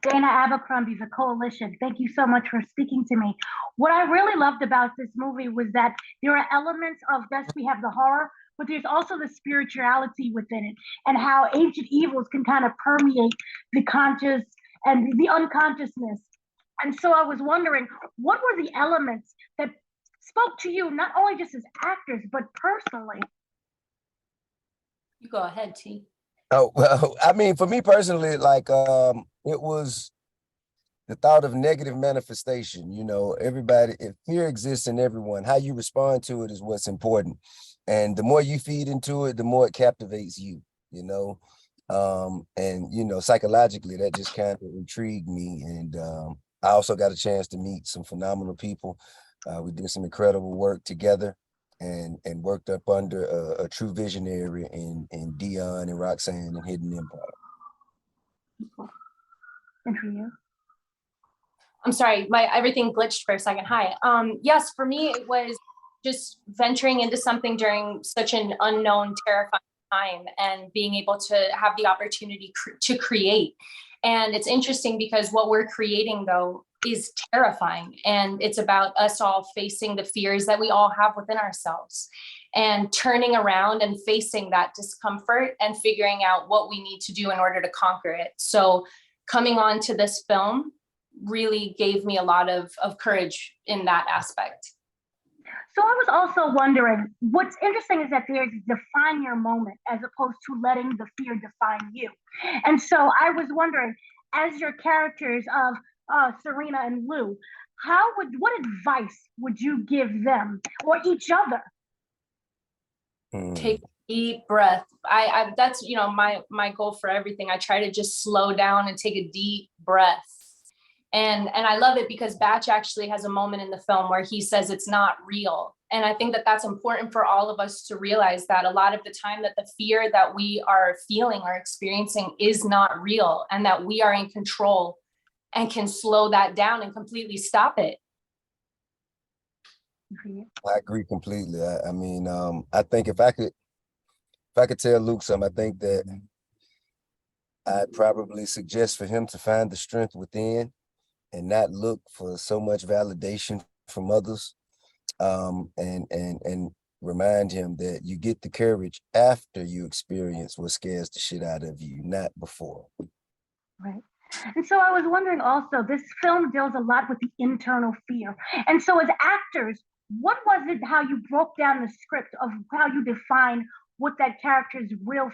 Dana Abercrombie, the Koalition. Thank you so much for speaking to me. What I really loved about this movie was that there are elements of, yes, we have the horror, but there's also the spirituality within it and how ancient evils can kind of permeate the conscious and the unconsciousness. And so I was wondering, what were the elements that spoke to you, not only just as actors, but personally? You go ahead, T. Oh, well, I mean, for me personally, like, it was the thought of negative manifestation. You know, everybody, if fear exists in everyone, how you respond to it is what's important. And the more you feed into it, the more it captivates you, you know. And, you know, psychologically, that just kind of intrigued me. And I also got a chance to meet some phenomenal people. We did some incredible work together and worked up under a true visionary in Dion and Roxanne and Hidden Empire. And for you? I'm sorry, everything glitched for a second. Hi. Yes, for me, it was just venturing into something during such an unknown, terrifying time and being able to have the opportunity to create. And it's interesting because what we're creating, though, is terrifying. And it's about us all facing the fears that we all have within ourselves and turning around and facing that discomfort and figuring out what we need to do in order to conquer it. So coming on to this film really gave me a lot of courage in that aspect. So I was also wondering, what's interesting is that there's define your moment as opposed to letting the fear define you. And so I was wondering, as your characters of Serena and Lou, what advice would you give them or each other? Take a deep breath. I that's, you know, my goal for everything. I try to just slow down and take a deep breath. And I love it because Batch actually has a moment in the film where he says it's not real. And I think that that's important for all of us to realize that a lot of the time that the fear that we are feeling or experiencing is not real and that we are in control and can slow that down and completely stop it. I agree completely. I mean, I think if I could tell Luke something, I think that I'd probably suggest for him to find the strength within and not look for so much validation from others, and remind him that you get the courage after you experience what scares the shit out of you, not before. Right. And so I was wondering also, this film deals a lot with the internal fear. And so as actors, what was it, how you broke down the script of how you define what that character's real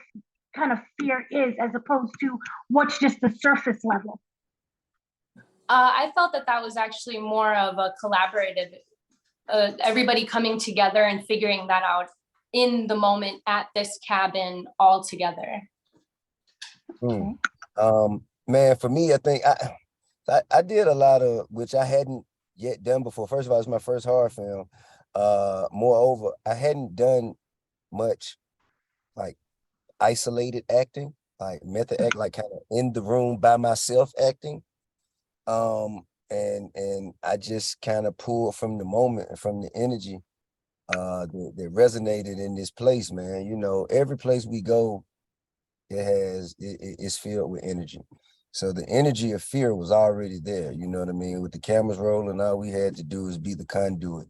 kind of fear is as opposed to what's just the surface level? I felt that was actually more of a collaborative, everybody coming together and figuring that out in the moment at this cabin all together. Man, for me, I think I did a lot of, which I hadn't yet done before. First of all, it's my first horror film. Moreover, I hadn't done much like isolated acting, like method act, like kind of in the room by myself acting. And I just kind of pulled from the moment and from the energy that resonated in this place, man. You know, every place we go, it's filled with energy. So the energy of fear was already there, you know what I mean? With the cameras rolling, all we had to do is be the conduit.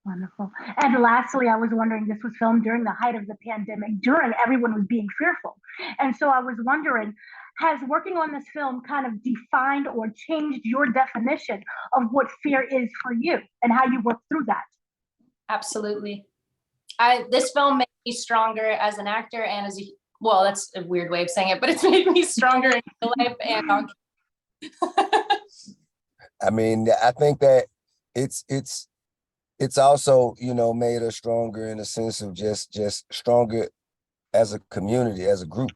Wonderful. And lastly, I was wondering, this was filmed during the height of the pandemic, during everyone was being fearful. And so I was wondering, has working on this film kind of defined or changed your definition of what fear is for you and how you work through that? Absolutely. This film made me stronger as an actor and as well, that's a weird way of saying it, but it's made me stronger in real life and on. I mean, I think that it's also, you know, made us stronger in a sense of just stronger as a community, as a group,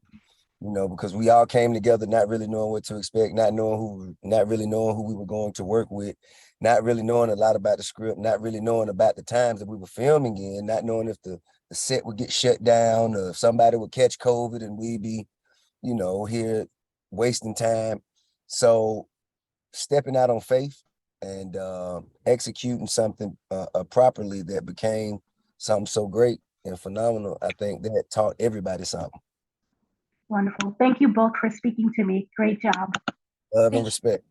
you know, because we all came together not really knowing what to expect, not really knowing who we were going to work with, not really knowing a lot about the script, not really knowing about the times that we were filming in, not knowing if the set would get shut down or if somebody would catch COVID and we'd be, you know, here wasting time. So stepping out on faith and executing something properly that became something so great and phenomenal, I think that taught everybody something. Wonderful. Thank you both for speaking to me. Great job. Love and Thank you. respect.